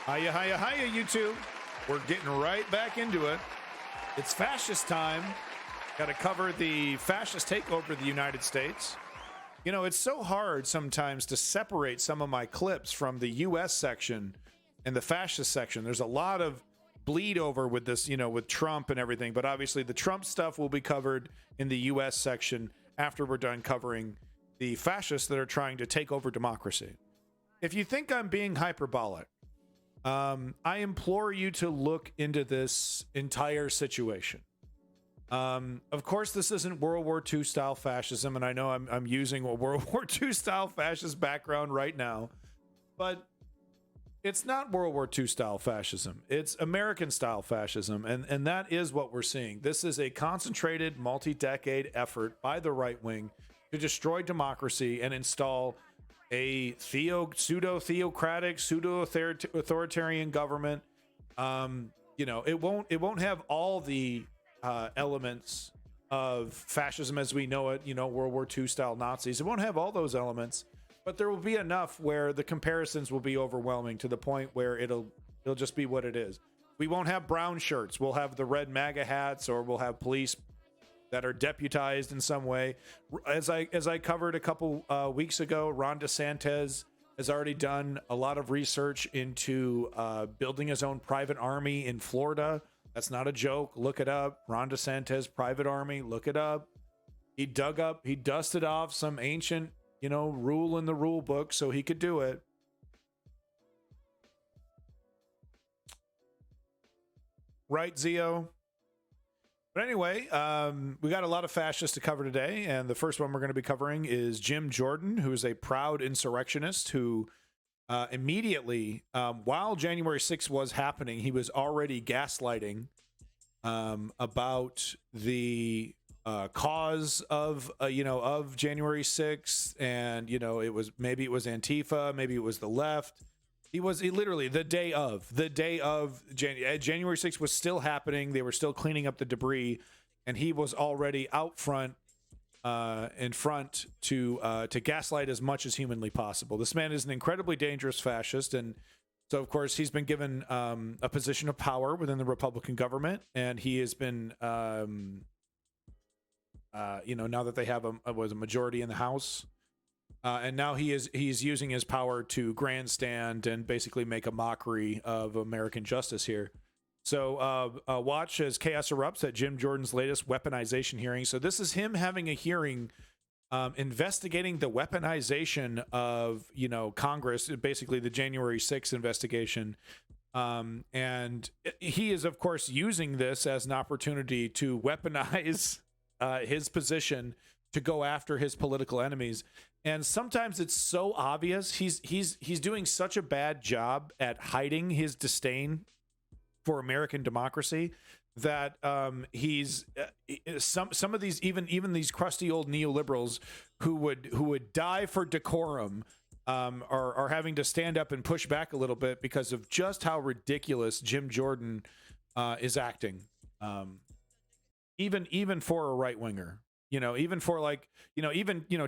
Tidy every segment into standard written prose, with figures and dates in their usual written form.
Hiya, hiya, hiya, you two. We're getting right back into it. It's fascist time. Got to cover the fascist takeover of the United States. You know, it's so hard sometimes to separate some of my clips from the U.S. section and the fascist section. There's a lot of bleed over with this, you know, with Trump and everything. But obviously the Trump stuff will be covered in the U.S. section after we're done covering the fascists that are trying to take over democracy. If you think I'm being hyperbolic, I implore you to look into this entire situation. Of course, this isn't World War II style fascism, and I know I'm using a World War II style fascist background right now, but it's not World War II style fascism. It's American style fascism, and that is what we're seeing. This is a concentrated, multi-decade effort by the right wing to destroy democracy and install a pseudo-theocratic, pseudo-authoritarian government. You know, it won't have all the elements of fascism as we know it, you know, World War II style Nazis. It won't have all those elements, but there will be enough where the comparisons will be overwhelming to the point where it'll just be what it is. We won't have brown shirts. We'll have the red MAGA hats, or we'll have police that are deputized in some way. As I covered a couple weeks ago, Ron DeSantis has already done a lot of research into building his own private army in Florida. That's not a joke. Look it up. Ron DeSantis, private army. Look it up. He dusted off some ancient, you know, rule in the rule book so he could do it. Right, Zio? But anyway, we got a lot of fascists to cover today, and the first one we're going to be covering is Jim Jordan, who is a proud insurrectionist who immediately, while January 6th was happening, he was already gaslighting about the cause of January 6th, and it was Antifa, maybe it was the left. He literally the day of January 6th was still happening. They were still cleaning up the debris, and he was already out front, in front to gaslight as much as humanly possible. This man is an incredibly dangerous fascist, and so of course he's been given a position of power within the Republican government, and he has been, now that they have a majority in the House. And now he's using his power to grandstand and basically make a mockery of American justice here. So watch as chaos erupts at Jim Jordan's latest weaponization hearing. So this is him having a hearing investigating the weaponization of, Congress, basically the January 6th investigation. And he is, of course, using this as an opportunity to weaponize his position to go after his political enemies. And sometimes it's so obvious. He's doing such a bad job at hiding his disdain for American democracy that he's some of these even these crusty old neoliberals who would die for decorum are having to stand up and push back a little bit because of just how ridiculous Jim Jordan is acting. Even for a right winger. Even for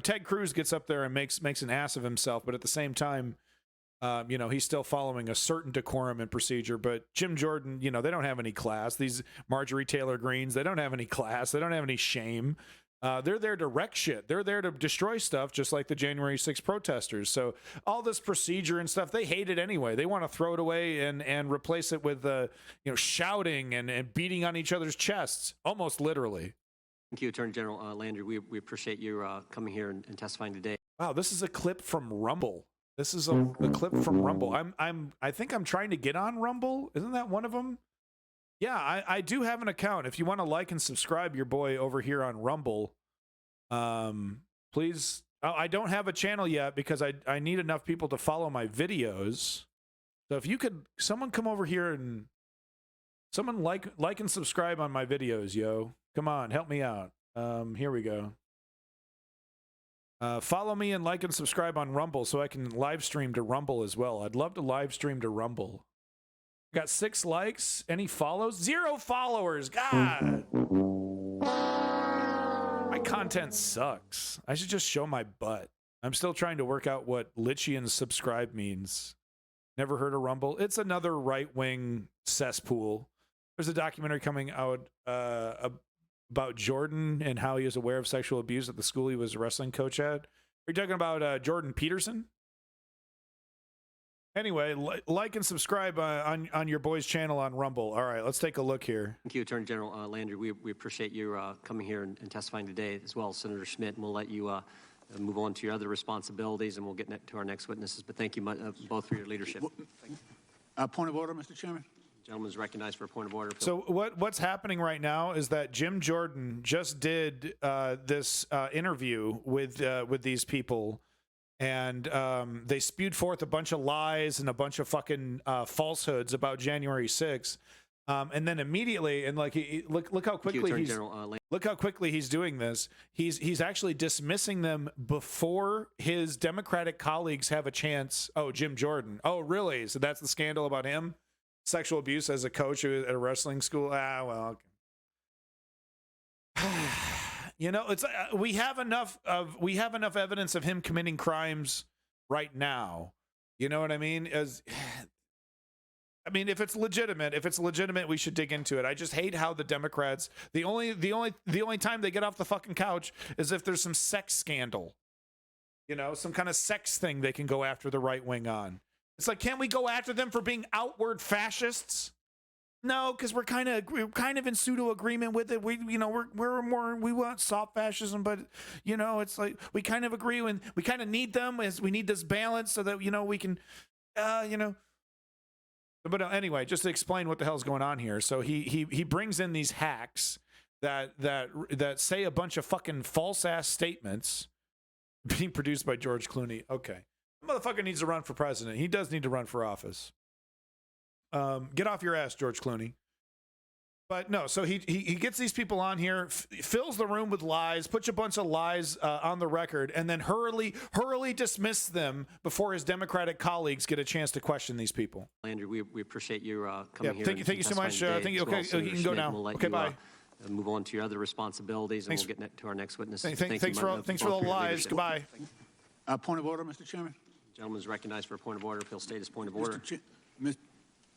Ted Cruz gets up there and makes an ass of himself, but at the same time, he's still following a certain decorum and procedure. But Jim Jordan, they don't have any class. These Marjorie Taylor Greens, they don't have any class. They don't have any shame. They're there to wreck shit. They're there to destroy stuff, just like the January 6th protesters. So all this procedure and stuff, they hate it anyway. They want to throw it away and replace it with shouting and beating on each other's chests, almost literally. Thank you, Attorney General Landry. We appreciate you coming here and testifying today. Wow, this is a clip from Rumble. This is a clip from Rumble. I think I'm trying to get on Rumble. Isn't that one of them? Yeah, I do have an account. If you want to like and subscribe your boy over here on Rumble, please. I don't have a channel yet because I need enough people to follow my videos. So if you could, someone come over here and someone like and subscribe on my videos, yo. Come on, help me out. Here we go. Follow me and like and subscribe on Rumble so I can live stream to Rumble as well. I'd love to live stream to Rumble. Got 6 likes. Any follows? 0 followers. God. My content sucks. I should just show my butt. I'm still trying to work out what Litchian subscribe means. Never heard of Rumble. It's another right-wing cesspool. There's a documentary coming out about Jordan and how he was aware of sexual abuse at the school he was a wrestling coach at. Are you talking about Jordan Peterson? Anyway, like and subscribe on your boy's channel on Rumble. All right, let's take a look here. Thank you, Attorney General Landry. We appreciate you coming here and testifying today, as well as Senator Schmidt. And we'll let you move on to your other responsibilities, and we'll get to our next witnesses. But thank you both for your leadership. Point of order, Mr. Chairman. The gentleman is recognized for a point of order. So what's happening right now is that Jim Jordan just did this interview with these people. And they spewed forth a bunch of lies and a bunch of fucking falsehoods about January 6th. And then immediately, and like, look how quickly he's doing this. He's actually dismissing them before his Democratic colleagues have a chance. Oh, Jim Jordan. Oh, really? So that's the scandal about him? Sexual abuse as a coach at a wrestling school? Ah, well, okay. You know, it's we have enough evidence of him committing crimes right now. You know what I mean? If it's legitimate, we should dig into it. I just hate how the Democrats, the only time they get off the fucking couch is if there's some sex scandal. You know, some kind of sex thing they can go after the right wing on. It's like, can't we go after them for being outward fascists? No, because we're kind of in pseudo agreement with it. We want soft fascism, but you know, it's like we kind of agree when we kind of need them as we need this balance so that we can, But anyway, just to explain what the hell's going on here. So he brings in these hacks that say a bunch of fucking false ass statements, being produced by George Clooney. Okay, the motherfucker needs to run for president. He does need to run for office. Get off your ass, George Clooney. But no, so he gets these people on here, fills the room with lies, puts a bunch of lies on the record, and then hurriedly dismiss them before his Democratic colleagues get a chance to question these people. Landry, we appreciate you coming here. Thank you so much. Thank you. Okay, you can go now. Okay, bye. Move on to your other responsibilities, and we'll get to our next witnesses. Thanks for the lies. Goodbye. Point of order, Mr. Chairman. The gentleman is recognized for a point of order. If he'll state his point of order.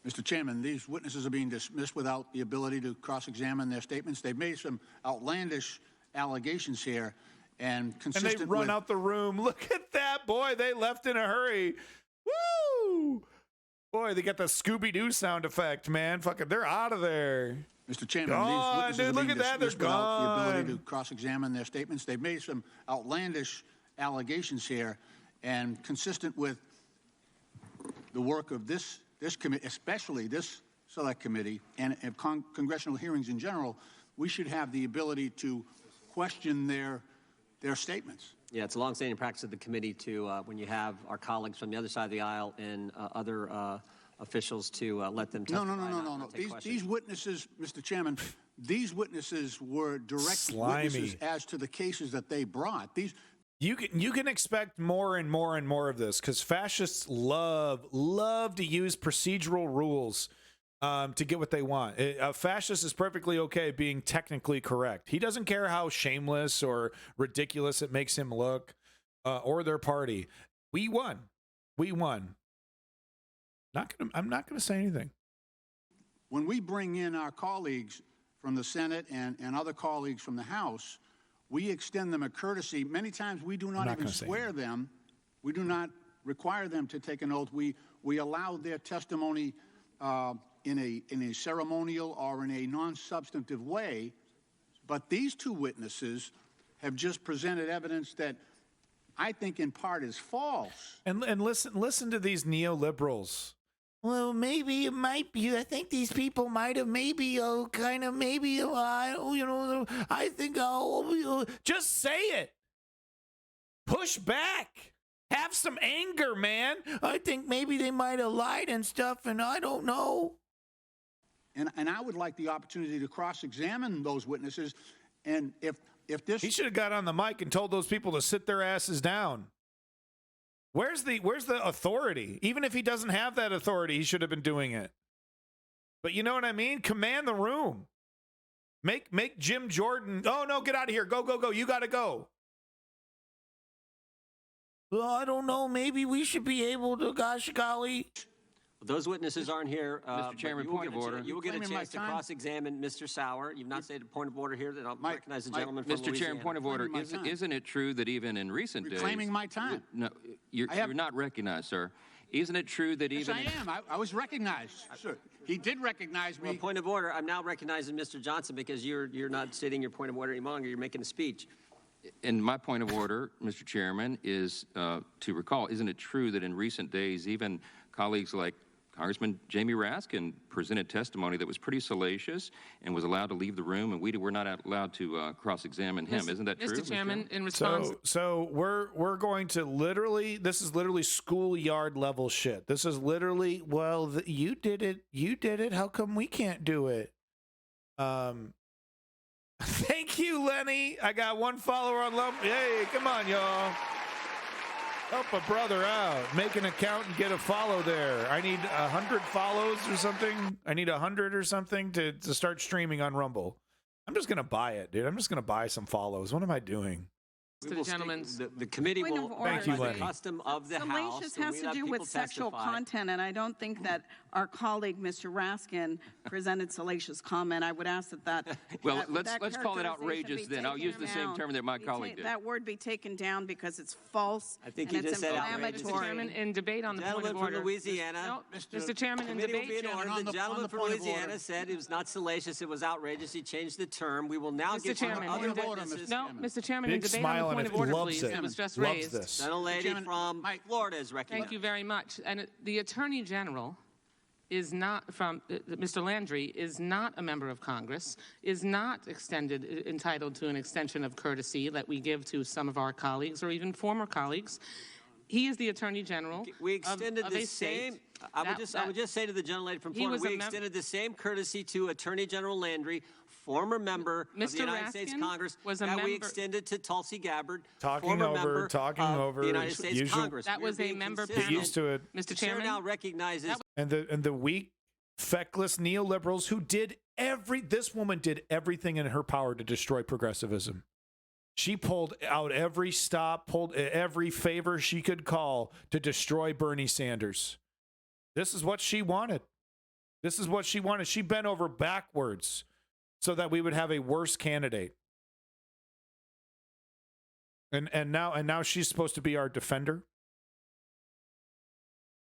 Mr. Chairman, these witnesses are being dismissed without the ability to cross-examine their statements. They've made some outlandish allegations here, and consistent they run out the room. Look at that, boy! They left in a hurry. Woo! Boy, they got the Scooby-Doo sound effect, man. Fucking, they're out of there. Mr. Chairman, gone, these witnesses dude, are being dismissed without the ability to cross-examine their statements. They've made some outlandish allegations here, and consistent with the work of this committee, especially this select committee, and congressional hearings in general, we should have the ability to question their statements. Yeah, it's a long-standing practice of the committee to, when you have our colleagues from the other side of the aisle and other officials, to let them testify. No. These witnesses, Mr. Chairman, these witnesses were direct witnesses as to the cases that they brought. You can expect more and more and more of this, because fascists love to use procedural rules to get what they want. A fascist is perfectly okay being technically correct. He doesn't care how shameless or ridiculous it makes him look, or their party. We won. I'm not gonna say anything. When we bring in our colleagues from the Senate and other colleagues from the House, we extend them a courtesy. Many times we do not even swear them. We do not require them to take an oath. We allow their testimony in a ceremonial or in a non-substantive way. But these two witnesses have just presented evidence that I think in part is false. And listen to these neoliberals. Well, maybe it might be. I think these people might have I think just say it. Push back. Have some anger, man. I think maybe they might have lied and stuff, and I don't know. And I would like the opportunity to cross-examine those witnesses. And if this... He should have got on the mic and told those people to sit their asses down. Where's the authority? Even if he doesn't have that authority, he should have been doing it. But you know what I mean? Command the room. Make Jim Jordan. Oh no, get out of here. Go. You gotta go. Well, I don't know. Maybe we should be able to, gosh golly. Those witnesses aren't here. Mr. Chairman, point of order. You will get a Reclaiming chance to my time. cross-examine Mr. Sauer. You've not stated a point of order here. Then I'll recognize the gentleman from Mr. Louisiana. Chairman, point of order. Reclaiming my time. Isn't it true that even in recent days... Reclaiming my time. No, you're not recognized, sir. Isn't it true that Yes, even... I am. I was recognized, sir. He did recognize me. Well, point of order. I'm now recognizing Mr. Johnson because you're not stating your point of order any longer. You're making a speech. And my point of order, Mr. Chairman, is to recall, isn't it true that in recent days, even colleagues like Congressman Jamie Raskin presented testimony that was pretty salacious and was allowed to leave the room, and we were not allowed to cross-examine him. Isn't that true, Mr. Chairman, in response... So we're going to literally, this is literally schoolyard level shit. This is literally, well, you did it. How come we can't do it? Thank you, Lenny. I got one follower on Lump. Hey, come on, y'all. Help a brother out. Make an account and get a follow there. I need 100 follows or something. I need 100 or something to start streaming on Rumble. I'm just going to buy it, dude. I'm just going to buy some follows. What am I doing? The committee will, Thank you, by Lenny. the custom of the House, Salacious has to do with sexual testify. content, and I don't think that our colleague, Mr. Raskin, presented salacious comment. I would ask that Well, that let's call it characterization outrageous be then. I'll taken use the same down. term that my colleague did. That word be taken down because it's false I think and you it's just said outrageous. inflammatory. Mr. Chairman, in debate on the point Gentleman of order... from Louisiana. No, Mr. Chairman, in Committee will debate... be in order. on The the gentleman from point of Louisiana order. said it was not salacious, it was outrageous. He changed the term. We will now Mr. get to Chairman, other in de- witnesses. No, Mr. Chairman, Big in debate smile on on the point it. of order, Loves please. it. It was just Loves raised. this. Gentlelady Chairman, from Florida is recognized. Thank you very much. And the Attorney General is not Mr. Landry is not a member of Congress, is not entitled to an extension of courtesy that we give to some of our colleagues or even former colleagues. He is the Attorney General We extended of the a same. state. I would just say to the gentlelady from He Florida, was we a mem- extended the same courtesy to Attorney General Landry, former member of the Mr. United States Raskin Congress, was a that we member- extended to Tulsi Gabbard, Talking former over, member talking of over. the United States Usual- Congress. That We're was a being member consistent. panel. Used to it. Mr. The chair Chairman, now recognizes. And the weak, feckless neoliberals who did this woman did everything in her power to destroy progressivism. She pulled out every stop, pulled every favor she could call to destroy Bernie Sanders. This is what she wanted. This is what she wanted. She bent over backwards so that we would have a worse candidate. And now she's supposed to be our defender.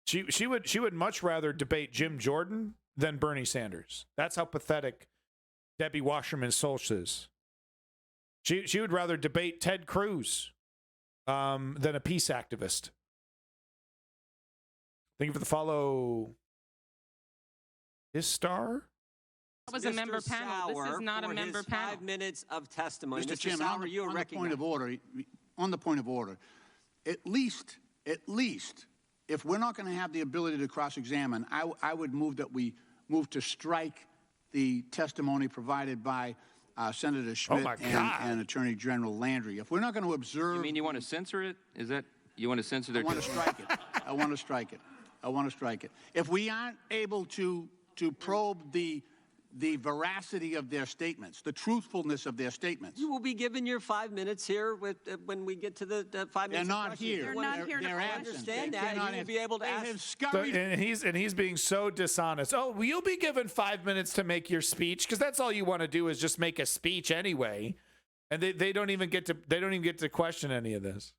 She would much rather debate Jim Jordan than Bernie Sanders. That's how pathetic Debbie Wasserman Schultz is. She would rather debate Ted Cruz than a peace activist. Thank you for the follow. Istar? that was a Mr. member panel. This Sauer is not a for member his panel. 5 minutes of testimony. Mr. Chairman, Sauer, you are on the recognized. point of order, at least, if we're not going to have the ability to cross-examine, I would move that we move to strike the testimony provided by Senator Schmidt and Attorney General Landry. If we're not going to observe... You mean you want to censor it? Is that... You want to censor their... I want to strike it. I want to strike it. I want to strike it. If we aren't able to probe the veracity of their statements, the truthfulness of their statements. You will be given your 5 minutes here when we get to the 5 They're minutes. not of here. questions. They're not here to They're question. absent. Understand They that, cannot you will be able to they ask- have So, scurried. and he's being so dishonest. Oh, well, you'll be given 5 minutes to make your speech because that's all you want to do is just make a speech anyway, and they don't even get to question any of this.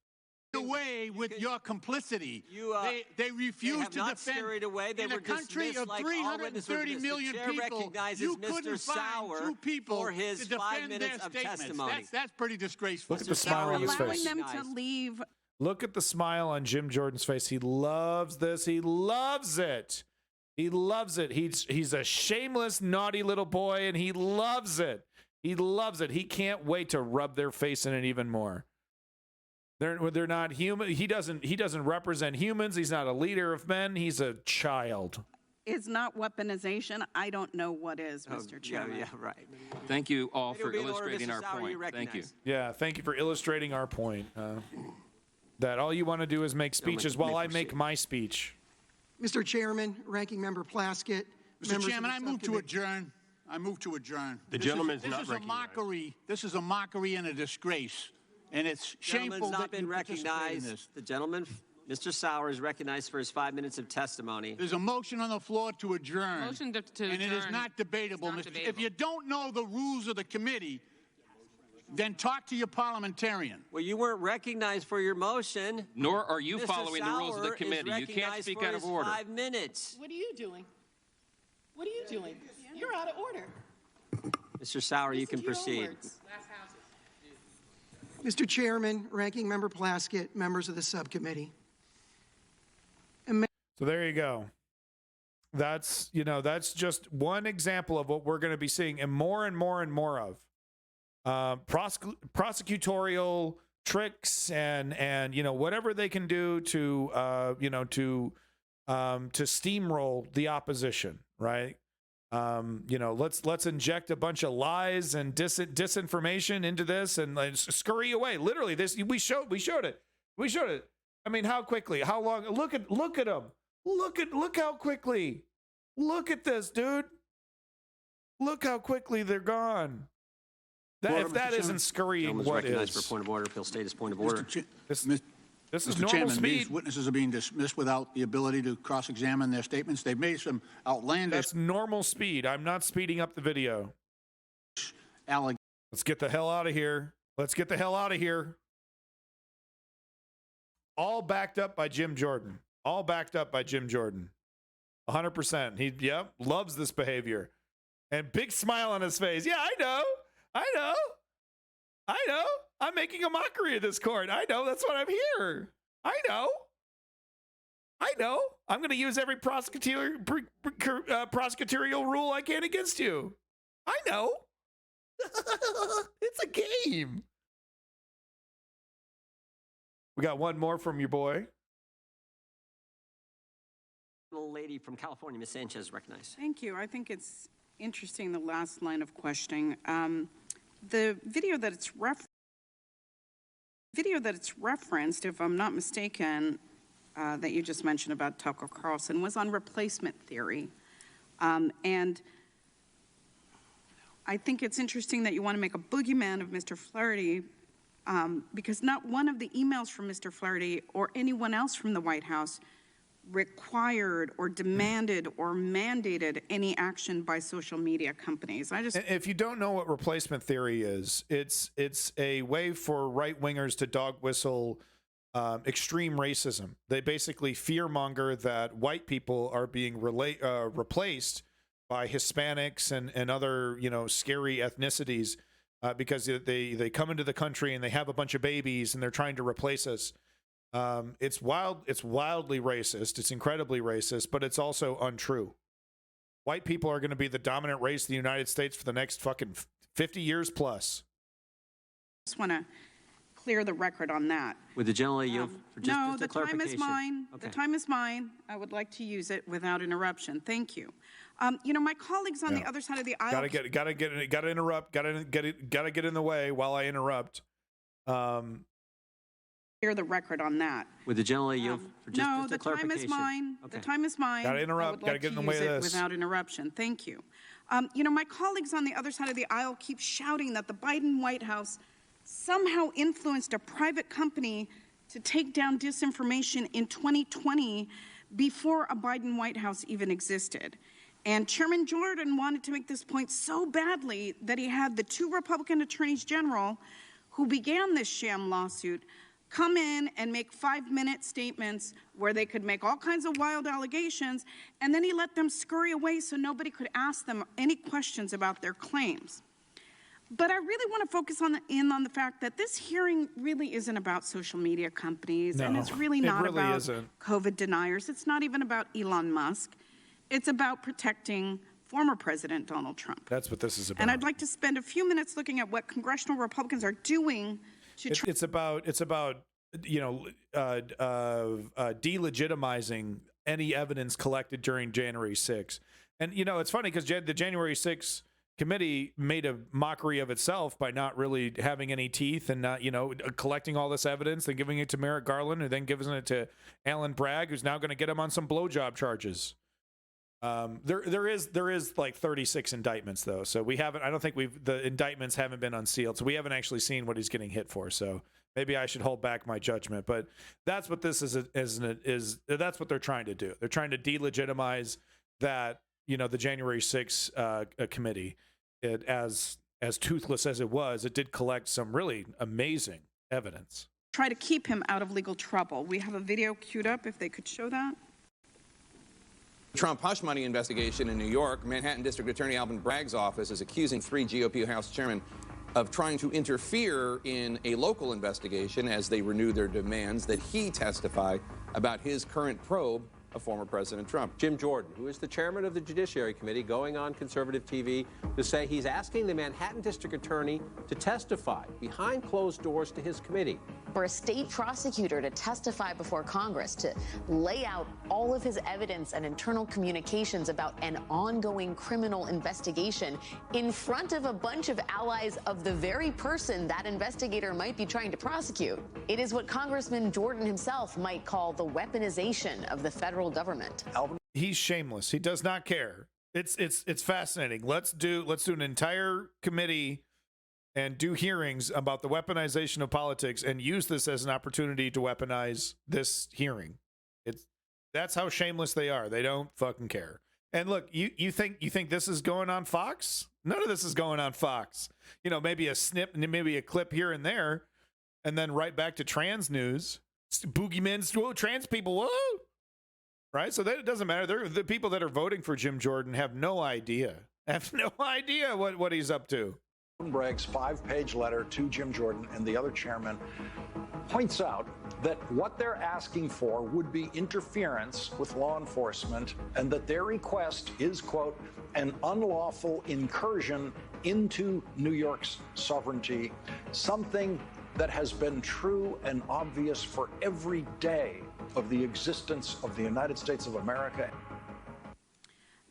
Away with your complicity. They They refuse have to not defend. scurried away. They in were a country dismissed of like all witnesses were 330 dismissed. million The chair people, recognizes you Mr. couldn't find Sauer two people for his to defend 5 minutes their of statements. testimony. That's pretty disgraceful. Look at the Mr. smile Sauer, on his you Allowing face. them to recognized. leave. Look at the smile on Jim Jordan's face. He loves this. He loves it. He loves it. He's a shameless, naughty little boy, and he loves it. He loves it. He can't wait to rub their face in it even more. They're not human. He doesn't represent humans. He's not a leader of men. He's a child. Is not weaponization. I don't know what is, Mr. Chairman. Yeah, right. Thank you all for It'll be in order, illustrating Mr. our Sauer, you point. Thank you. recognize. Yeah, thank you for illustrating our point. That all you want to do is make speeches while I make my speech. Mr. Chairman, Ranking Member Plaskett. Mr. Chairman, I move to adjourn. I move to adjourn. The gentleman's not recognized. This is a mockery. This is a mockery and a disgrace. And it's shameful Gentleman's not that you been participate in recognized. this. The gentleman Mr. Sauer is recognized for his 5 minutes of testimony. There's a motion on the floor to adjourn. Motion to and it is adjourn not debatable, is not Mr. debatable. If you don't know the rules of the committee, then talk to your parliamentarian. Well, you weren't recognized for your motion. Nor are you Mr. following the rules of the Sauer is committee. You can't recognized speak for out of his order. 5 minutes. What are you doing? What are you doing? You're out of order. Mr. Sauer, you can Listen to your own proceed. words. Mr. Chairman, Ranking Member Plaskett, members of the subcommittee. So there you go. That's, you know, that's just one example of what we're going to be seeing and more and more and more of. Prosecutorial tricks and you know, whatever they can do to you know, to steamroll the opposition, right? You know, let's inject a bunch of lies and disinformation into this and like, scurry away. Literally, this we showed it. I mean, how quickly? How long? Look at them. Look how quickly. Look at this, dude. Look how quickly they're gone. If that isn't scurrying, Gentleman's what recognized is? for point of order. If he'll state his point of order. This is Mr. normal Chairman, speed. these witnesses are being dismissed without the ability to cross-examine their statements. They've made some outlandish That's normal speed. I'm not speeding up the video. allegations. Let's get the hell out of here. Let's get the hell out of here. All backed up by Jim Jordan. 100%. He, loves this behavior. And big smile on his face. Yeah, I know. I'm making a mockery of this court. I know. That's why I'm here. I know. I'm going to use every prosecutorial rule I can against you. I know. It's a game. We got one more from your boy. Little lady from California, Ms. Sanchez, recognized. Thank you. I think it's interesting, the last line of questioning. The video that it's referenced, if I'm not mistaken, that you just mentioned about Tucker Carlson, was on replacement theory. And I think it's interesting that you want to make a boogeyman of Mr. Flaherty, because not one of the emails from Mr. Flaherty or anyone else from the White House required or demanded or mandated any action by social media companies. If you don't know what replacement theory is, it's a way for right-wingers to dog whistle extreme racism. They basically fearmonger that white people are being replaced by Hispanics and other, you know, scary ethnicities because they come into the country and they have a bunch of babies and they're trying to replace us. It's wildly racist. It's incredibly racist, but it's also untrue. White people are going to be the dominant race of the United States for the next fucking 50 years plus. I just want to clear the record on that. Would the gentleman yield for just No, a the time is clarification? mine. Okay. The time is mine. I would like to use it without interruption. Thank you. You know, my colleagues on the other side of the aisle. Gotta interrupt. Gotta get in the way while I interrupt. Clear the record on that. Would the gentleman yield for just No, a the time clarification? is mine. Okay. The time is mine. Gotta interrupt. I would Gotta like get in to the way use of it this. without interruption. Thank you. You know, my colleagues on the other side of the aisle keep shouting that the Biden White House somehow influenced a private company to take down disinformation in 2020 before a Biden White House even existed. And Chairman Jordan wanted to make this point so badly that he had the two Republican attorneys general who began this sham lawsuit come in and make 5-minute statements where they could make all kinds of wild allegations, and then he let them scurry away so nobody could ask them any questions about their claims. But I really want to focus on the fact that this hearing really isn't about social media companies, and it's really not about COVID deniers. It's not even about Elon Musk. It's about protecting former President Donald Trump. That's what this is about. And I'd like to spend a few minutes looking at what congressional Republicans are doing to it's about you know delegitimizing any evidence collected during January 6th. And you know, it's funny because the January 6th committee made a mockery of itself by not really having any teeth and not, you know, collecting all this evidence, then giving it to Merrick Garland, and then giving it to Alan Bragg, who's now going to get him on some blowjob charges. There is like 36 indictments though, so we haven't. I don't think the indictments haven't been unsealed, so we haven't actually seen what he's getting hit for. So Maybe I should hold back my judgment, but that's what this is that's what they're trying to do. They're trying to delegitimize that, the January 6th committee. It, as toothless as it was, it did collect some really amazing evidence. Try to keep him out of legal trouble. We have a video queued up, if they could show that. Trump hush money investigation in New York. Manhattan District Attorney Alvin Bragg's office is accusing 3 GOP House chairmen of trying to interfere in a local investigation as they renew their demands that he testify about his current probe of former President Trump. Jim Jordan, who is the chairman of the Judiciary Committee, going on conservative TV to say he's asking the Manhattan District Attorney to testify behind closed doors to his committee. For a state prosecutor to testify before Congress, to lay out all of his evidence and internal communications about an ongoing criminal investigation in front of a bunch of allies of the very person that investigator might be trying to prosecute. It is what Congressman Jordan himself might call the weaponization of the federal government. He's shameless. He does not care. It's fascinating. Let's do an entire committee and do hearings about the weaponization of politics and use this as an opportunity to weaponize this hearing. That's how shameless they are. They don't fucking care. And look, you think this is going on Fox? None of this is going on Fox. Maybe a snip, maybe a clip here and there, and then right back to trans news. Boogeyman's, whoa, trans people, whoa. Right? So that it doesn't matter. The people that are voting for Jim Jordan have no idea what he's up to. Bragg's 5-page letter to Jim Jordan and the other chairman points out that what they're asking for would be interference with law enforcement, and that their request is, quote, an unlawful incursion into New York's sovereignty, something that has been true and obvious for every day of the existence of the United States of America.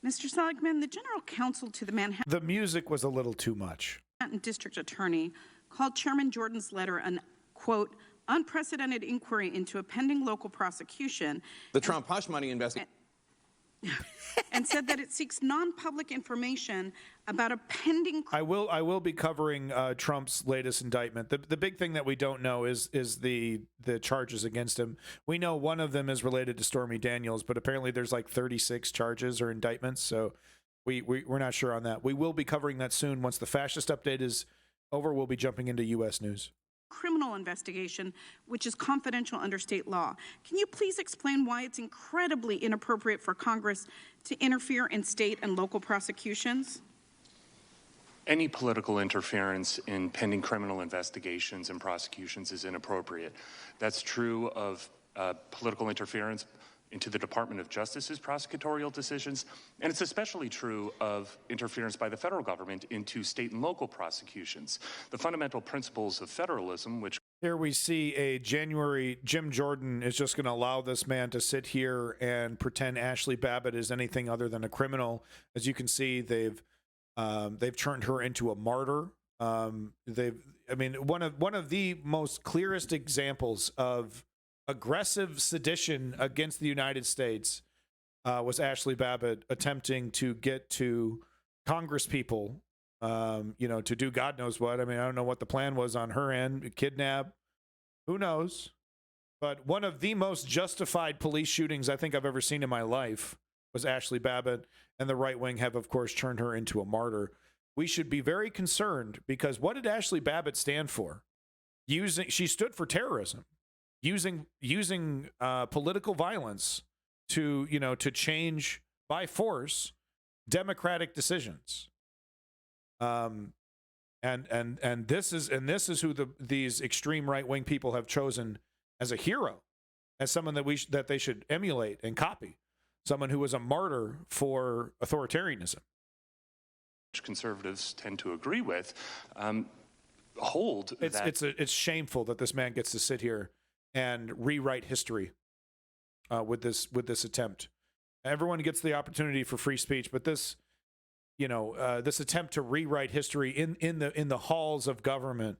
Mr. Seligman, the general counsel to the Manhattan... The music was a little too much. District Attorney called Chairman Jordan's letter an, quote, unprecedented inquiry into a pending local prosecution. The Trump hush money investigation. And said that it seeks non-public information about a pending... I will be covering Trump's latest indictment. The big thing that we don't know is the charges against him. We know one of them is related to Stormy Daniels, but apparently there's like 36 charges or indictments, so we're not sure on that. We will be covering that soon. Once the fascist update is over, we'll be jumping into U.S. news. Criminal investigation, which is confidential under state law. Can you please explain why it's incredibly inappropriate for Congress to interfere in state and local prosecutions? Any political interference in pending criminal investigations and prosecutions is inappropriate. That's true of political interference into the Department of Justice's prosecutorial decisions, and it's especially true of interference by the federal government into state and local prosecutions. The fundamental principles of federalism, which... Here we see a January, Jim Jordan is just going to allow this man to sit here and pretend Ashley Babbitt is anything other than a criminal. As you can see, they've turned her into a martyr. One of the most clearest examples of aggressive sedition against the United States was Ashley Babbitt attempting to get to Congress people, to do God knows what. I don't know what the plan was on her end, kidnap, who knows? But one of the most justified police shootings I think I've ever seen in my life was Ashley Babbitt, and the right wing have, of course, turned her into a martyr. We should be very concerned because what did Ashley Babbitt stand for? She stood for terrorism. Using political violence to change by force democratic decisions, and this is who these extreme right wing people have chosen as a hero, as someone that they should emulate and copy, someone who was a martyr for authoritarianism. Which conservatives tend to agree with, hold that it's shameful that this man gets to sit here and rewrite history with this attempt. Everyone gets the opportunity for free speech, but this attempt to rewrite history in the halls of government,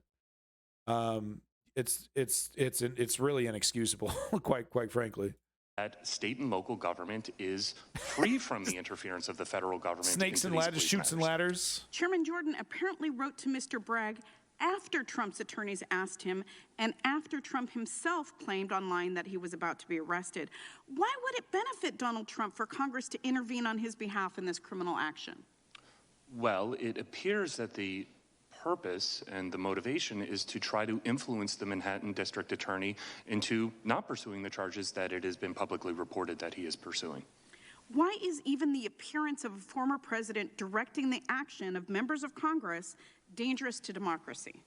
it's really inexcusable, quite frankly. That state and local government is free from the interference of the federal government. Snakes and ladders, chutes and ladders. Chairman Jordan apparently wrote to Mr. Bragg after Trump's attorneys asked him and after Trump himself claimed online that he was about to be arrested. Why would it benefit Donald Trump for Congress to intervene on his behalf in this criminal action? Well, it appears that the purpose and the motivation is to try to influence the Manhattan District Attorney into not pursuing the charges that it has been publicly reported that he is pursuing. Why is even the appearance of a former president directing the action of members of Congress dangerous to democracy?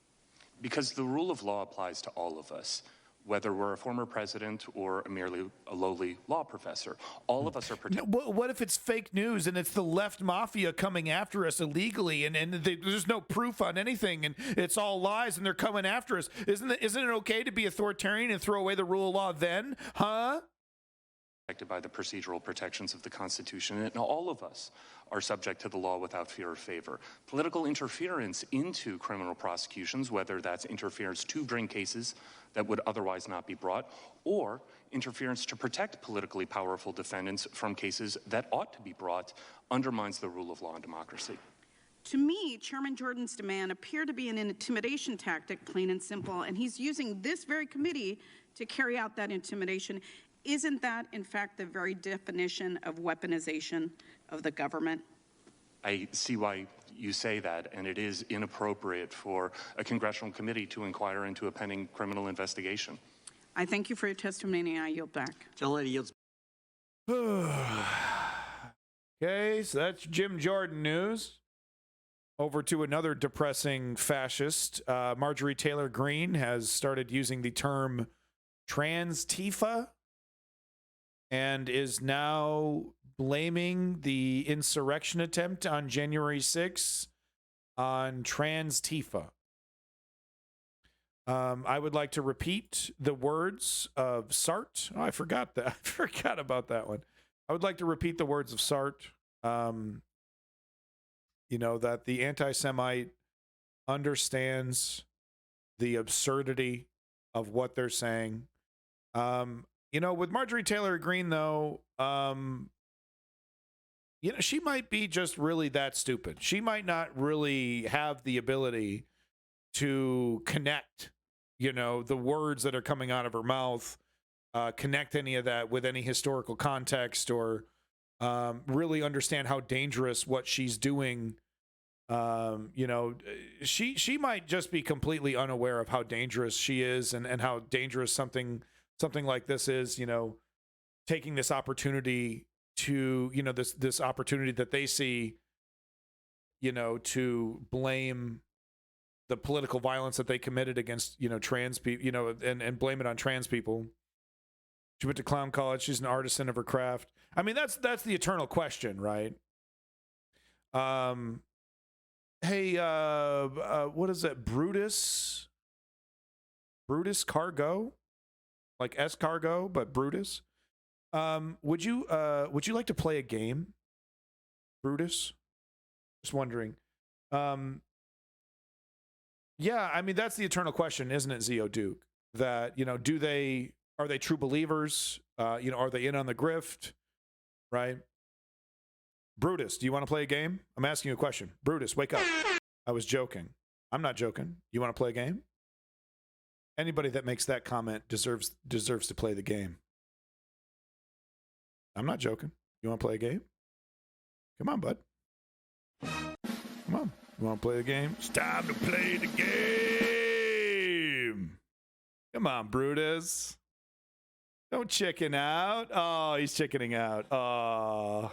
Because the rule of law applies to all of us, whether we're a former president or merely a lowly law professor. All of us are protected. What if it's fake news and it's the left mafia coming after us illegally and there's no proof on anything and it's all lies and they're coming after us? Isn't it okay to be authoritarian and throw away the rule of law then? Huh? Protected by the procedural protections of the Constitution, and all of us are subject to the law without fear or favor. Political interference into criminal prosecutions, whether that's interference to bring cases that would otherwise not be brought, or interference to protect politically powerful defendants from cases that ought to be brought, undermines the rule of law and democracy. To me, Chairman Jordan's demand appeared to be an intimidation tactic, plain and simple, and he's using this very committee to carry out that intimidation. Isn't that, in fact, the very definition of weaponization of the government? I see why you say that, and it is inappropriate for a congressional committee to inquire into a pending criminal investigation. I thank you for your testimony. I yield back. Gentlelady yields. Okay, so that's Jim Jordan news. Over to another depressing fascist. Marjorie Taylor Greene has started using the term trans-Tifa and is now blaming the insurrection attempt on January 6th on trans-Tifa. I would like to repeat the words of Sartre. Oh, I forgot that. I forgot about that one. I would like to repeat the words of Sartre. That the anti-Semite understands the absurdity of what they're saying. With Marjorie Taylor Greene, though, she might be just really that stupid. She might not really have the ability to connect, the words that are coming out of her mouth, connect any of that with any historical context or really understand how dangerous what she's doing. She might just be completely unaware of how dangerous she is and how dangerous something like this is, taking this opportunity to, this opportunity that they see, to blame the political violence that they committed against, trans people, and blame it on trans people. She went to clown college. She's an artisan of her craft. I mean, that's the eternal question, right? Hey, what is that? Brutus Cargo? Like escargot, but Brutus. Would you like to play a game, Brutus? Just wondering. Yeah, I mean that's the eternal question, isn't it, Zio Duke? That are they true believers? Are they in on the grift? Right? Brutus, do you want to play a game? I'm asking you a question. Brutus, wake up. I was joking. I'm not joking. You want to play a game? Anybody that makes that comment deserves to play the game. I'm not joking. You want to play a game? Come on, bud. Come on. You want to play the game? It's time to play the game. Come on, Brutus. Don't chicken out. Oh, he's chickening out. Oh.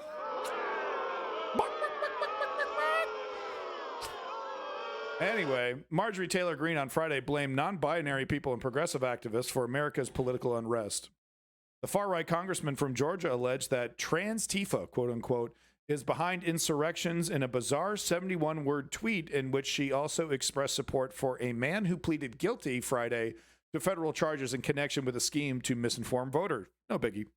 Anyway, Marjorie Taylor Greene on Friday blamed non-binary people and progressive activists for America's political unrest. The far-right congressman from Georgia alleged that trans-Tifa, quote-unquote, is behind insurrections in a bizarre 71-word tweet in which she also expressed support for a man who pleaded guilty Friday to federal charges in connection with a scheme to misinform voters. No biggie.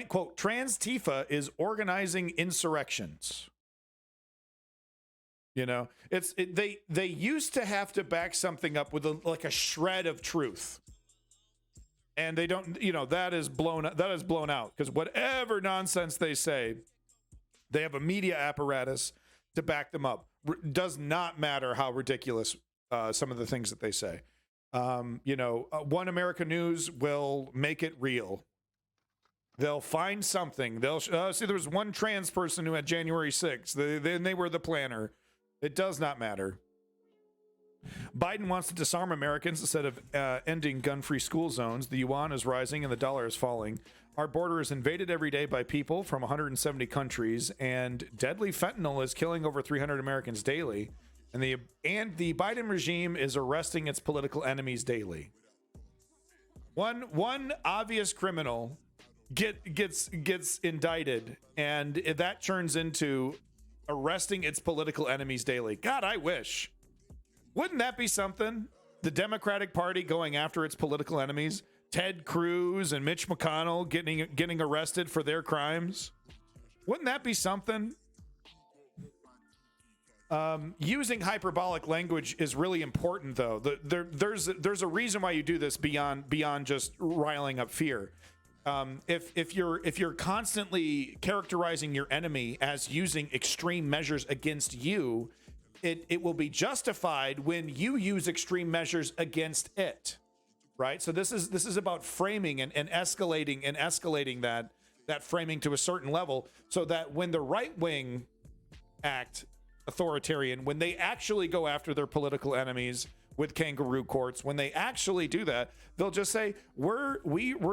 Quote, trans-Tifa is organizing insurrections. They used to have to back something up with a shred of truth. And they don't, that is blown out because whatever nonsense they say, they have a media apparatus to back them up. Does not matter how ridiculous some of the things that they say. One America News will make it real. They'll find something. They'll see there was one trans person who had January 6th. They were the planner. It does not matter. Biden wants to disarm Americans instead of ending gun-free school zones. The yuan is rising and the dollar is falling. Our border is invaded every day by people from 170 countries, and deadly fentanyl is killing over 300 Americans daily. And the Biden regime is arresting its political enemies daily. One obvious criminal gets indicted, and that turns into arresting its political enemies daily. God, I wish. Wouldn't that be something? The Democratic Party going after its political enemies, Ted Cruz and Mitch McConnell getting arrested for their crimes. Wouldn't that be something? Using hyperbolic language is really important, though. There's a reason why you do this beyond just riling up fear. If you're constantly characterizing your enemy as using extreme measures against you, it will be justified when you use extreme measures against it, right? So this is about framing and escalating that framing to a certain level, so that when the right wing act authoritarian, when they actually go after their political enemies with kangaroo courts, when they actually do that, they'll just say, we're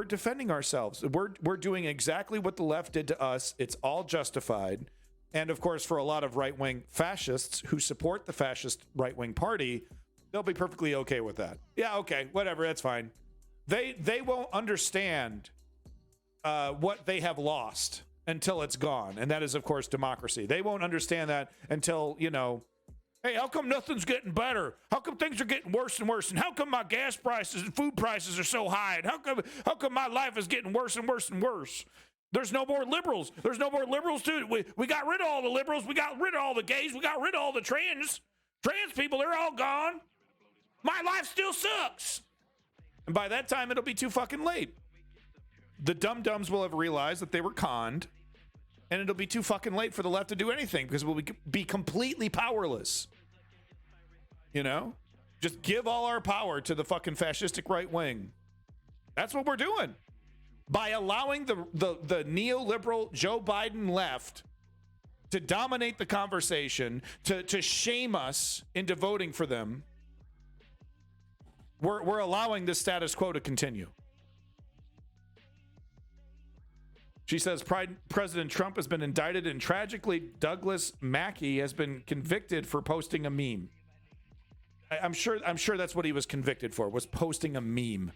defending ourselves. We're doing exactly what the left did to us. It's all justified. And of course, for a lot of right-wing fascists who support the fascist right-wing party, they'll be perfectly okay with that. Yeah, okay, whatever, that's fine. They won't understand what they have lost until it's gone. And that is, of course, democracy. They won't understand that until, hey, how come nothing's getting better? How come things are getting worse and worse? And how come my gas prices and food prices are so high? And how come my life is getting worse and worse and worse? There's no more liberals. There's no more liberals, too. We got rid of all the liberals. We got rid of all the gays. We got rid of all the trans people. They're all gone. My life still sucks. And by that time, it'll be too fucking late. The dum-dums will have realized that they were conned, and it'll be too fucking late for the left to do anything because we'll be completely powerless. Just give all our power to the fucking fascistic right wing. That's what we're doing. By allowing the neoliberal Joe Biden left to dominate the conversation, to shame us into voting for them, we're allowing the status quo to continue. She says President Trump has been indicted, and tragically, Douglas Mackey has been convicted for posting a meme. I'm sure that's what he was convicted for, was posting a meme.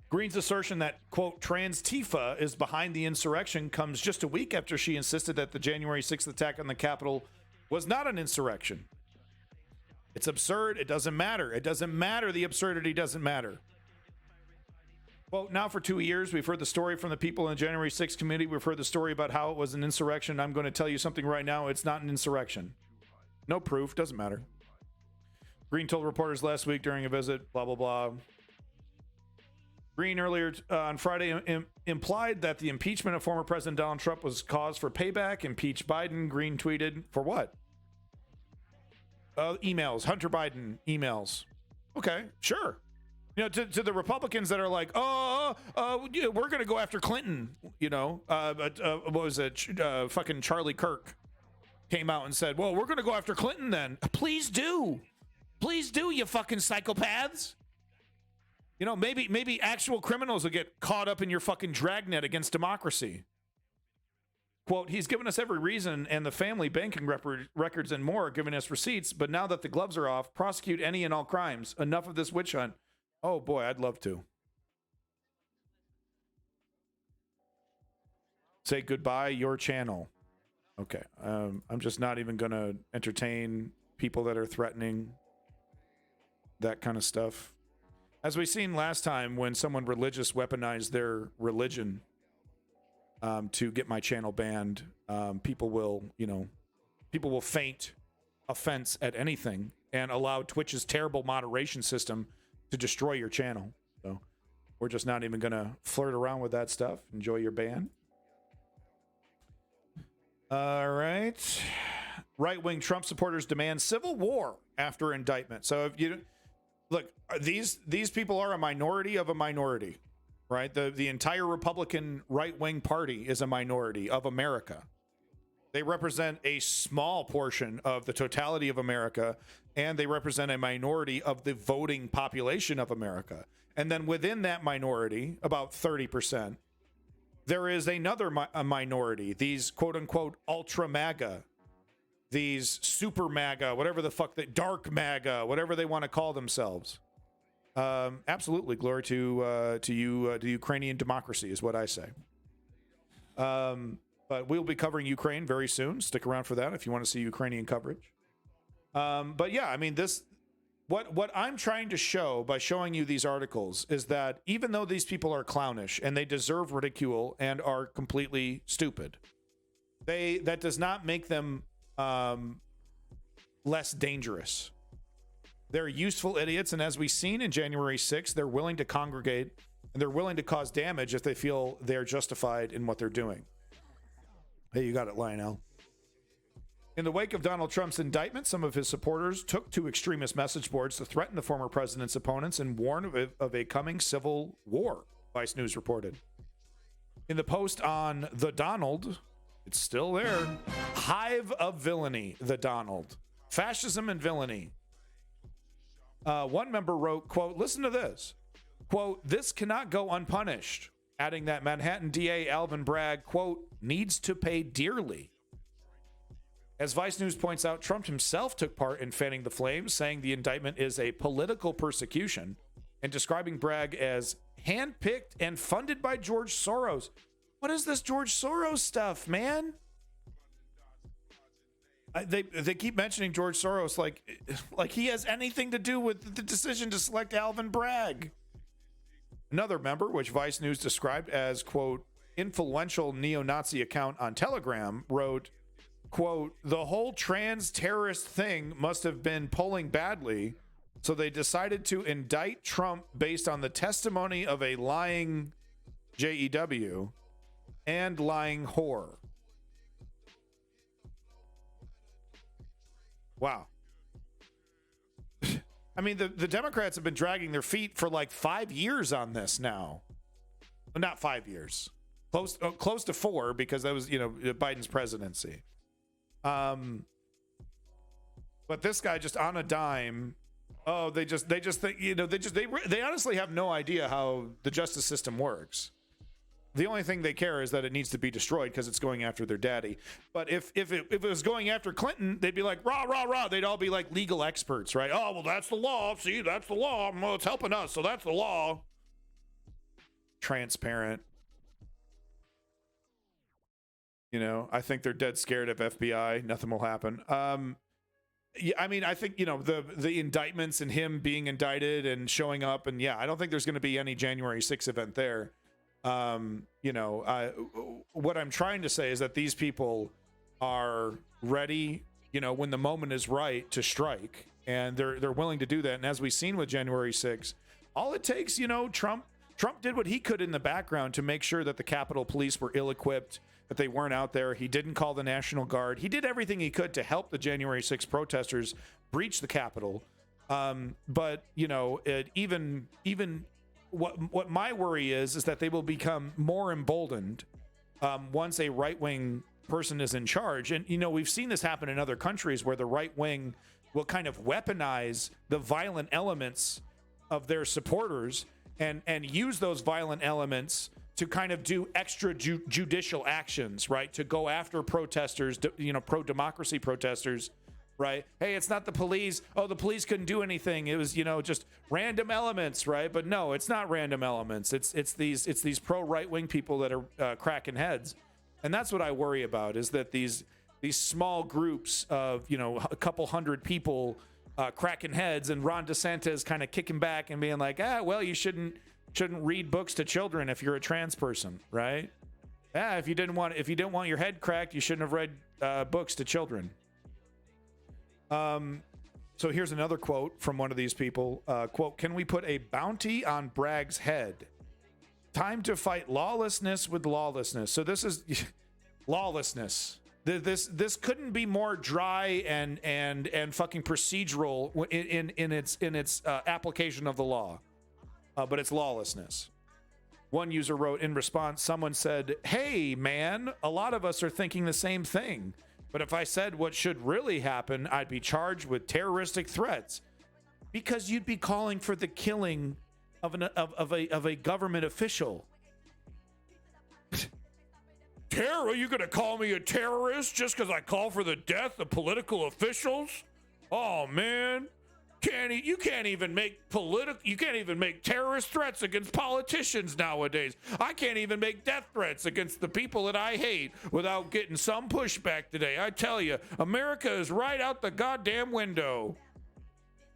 Green's assertion that, quote, trans Tifa is behind the insurrection comes just a week after she insisted that the January 6th attack on the Capitol was not an insurrection. It's absurd. It doesn't matter. It doesn't matter. The absurdity doesn't matter. Well, now for 2 years, we've heard the story from the people in the January 6th community. We've heard the story about how it was an insurrection. I'm going to tell you something right now. It's not an insurrection. No proof. Doesn't matter. Green told reporters last week during a visit, blah, blah, blah. Green earlier on Friday implied that the impeachment of former President Donald Trump was cause for payback. Impeach Biden. Green tweeted, for what? Emails. Hunter Biden emails. Okay, sure. To the Republicans that are like, we're going to go after Clinton. What was it? Fucking Charlie Kirk came out and said, well, we're going to go after Clinton then. Please do. Please do, you fucking psychopaths. Maybe actual criminals will get caught up in your fucking dragnet against democracy. Quote, he's given us every reason, and the family banking records and more are giving us receipts, but now that the gloves are off, prosecute any and all crimes. Enough of this witch hunt. Oh boy, I'd love to. Say goodbye, your channel. Okay, I'm just not even going to entertain people that are threatening that kind of stuff. As we seen last time, when someone religious weaponized their religion to get my channel banned, people will feint offense at anything and allow Twitch's terrible moderation system to destroy your channel. So we're just not even going to flirt around with that stuff. Enjoy your ban. All right. right-wing Trump supporters demand civil war after indictment. So if you look, these people are a minority of a minority, right? The entire Republican right-wing party is a minority of America. They represent a small portion of the totality of America, and they represent a minority of the voting population of America. And then within that minority, about 30%, there is another minority, these quote-unquote ultra MAGA, these super MAGA, whatever the fuck, dark MAGA, whatever they want to call themselves. Absolutely, glory to you, to Ukrainian democracy is what I say. But we'll be covering Ukraine very soon. Stick around for that if you want to see Ukrainian coverage. But yeah, I mean, what I'm trying to show by showing you these articles is that even though these people are clownish and they deserve ridicule and are completely stupid, that does not make them less dangerous. They're useful idiots, and as we've seen in January 6th, they're willing to congregate and they're willing to cause damage if they feel they're justified in what they're doing. Hey, you got it, Lionel. In the wake of Donald Trump's indictment, some of his supporters took to extremist message boards to threaten the former president's opponents and warn of a coming civil war, Vice News reported. In the post on The Donald, it's still there, hive of villainy, The Donald, fascism and villainy. One member wrote, quote, listen to this, quote, this cannot go unpunished, adding that Manhattan DA Alvin Bragg, quote, needs to pay dearly. As Vice News points out, Trump himself took part in fanning the flames, saying the indictment is a political persecution and describing Bragg as handpicked and funded by George Soros. What is this George Soros stuff, man? They keep mentioning George Soros like he has anything to do with the decision to select Alvin Bragg. Another member, which Vice News described as, quote, influential neo-Nazi account on Telegram, wrote, quote, the whole trans terrorist thing must have been pulling badly, so they decided to indict Trump based on the testimony of a lying JEW and lying whore. Wow. I mean, the Democrats have been dragging their feet for like 5 years on this now. Well, not 5 years. Close to 4, because that was, Biden's presidency. But this guy just on a dime. Oh, they just think, they honestly have no idea how the justice system works. The only thing they care is that it needs to be destroyed because it's going after their daddy. But if it was going after Clinton, they'd be like, rah, rah, rah. They'd all be like legal experts, right? Oh, well, that's the law. See, that's the law. Well, it's helping us, so that's the law. Transparent. I think they're dead scared of FBI. Nothing will happen. Yeah, I mean, I think, the indictments and him being indicted and showing up, and yeah, I don't think there's going to be any January 6th event there. What I'm trying to say is that these people are ready, when the moment is right to strike, and they're willing to do that. And as we've seen with January 6th, all it takes, Trump did what he could in the background to make sure that the Capitol Police were ill-equipped, that they weren't out there. He didn't call the National Guard. He did everything he could to help the January 6th protesters breach the Capitol. But even what my worry is that they will become more emboldened once a right-wing person is in charge. And, we've seen this happen in other countries where the right wing will kind of weaponize the violent elements of their supporters and use those violent elements to kind of do extra judicial actions, right? To go after protesters, pro-democracy protesters, right? Hey, it's not the police. Oh, the police couldn't do anything. It was, just random elements, right? But no, it's not random elements. It's these pro-right-wing people that are cracking heads. And that's what I worry about, is that these small groups of, a couple hundred people cracking heads, and Ron DeSantis kind of kicking back and being like, well, you shouldn't read books to children if you're a trans person, right? If you didn't want your head cracked, you shouldn't have read books to children. So here's another quote from one of these people. Quote, can we put a bounty on Bragg's head? Time to fight lawlessness with lawlessness. So this is lawlessness. This couldn't be more dry and fucking procedural in its application of the law, but it's lawlessness. One user wrote in response, someone said, "Hey man, a lot of us are thinking the same thing. But if I said what should really happen, I'd be charged with terroristic threats, because you'd be calling for the killing of a government official." Are you going to call me a terrorist just because I call for the death of political officials? Oh man, you can't even make terrorist threats against politicians nowadays. I can't even make death threats against the people that I hate without getting some pushback today. I tell you, America is right out the goddamn window.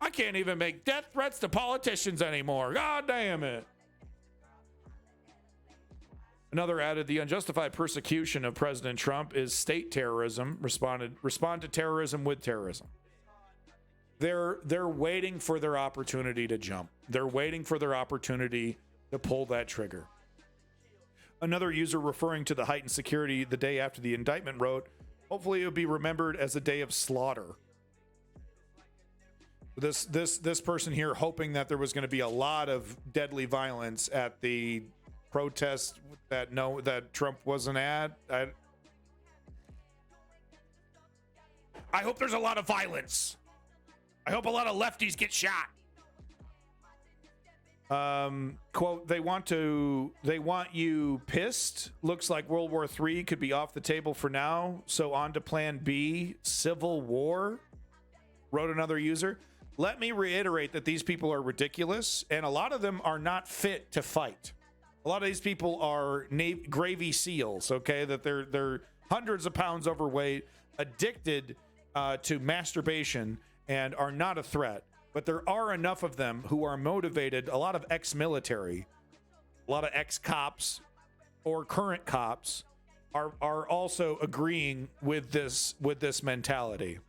I can't even make death threats to politicians anymore. God damn it. Another added, the unjustified persecution of President Trump is state terrorism. Respond to terrorism with terrorism. They're waiting for their opportunity to jump. They're waiting for their opportunity to pull that trigger. Another user referring to the heightened security the day after the indictment wrote, hopefully it will be remembered as a day of slaughter. This person here hoping that there was going to be a lot of deadly violence at the protest that Trump wasn't at. I hope there's a lot of violence. I hope a lot of lefties get shot. Quote, they want you pissed. Looks like World War III could be off the table for now. So on to plan B, civil war, wrote another user. Let me reiterate that these people are ridiculous, and a lot of them are not fit to fight. A lot of these people are gravy seals, okay? That they're hundreds of pounds overweight, addicted to masturbation, and are not a threat. But there are enough of them who are motivated, a lot of ex-military, a lot of ex-cops or current cops are also agreeing with this mentality.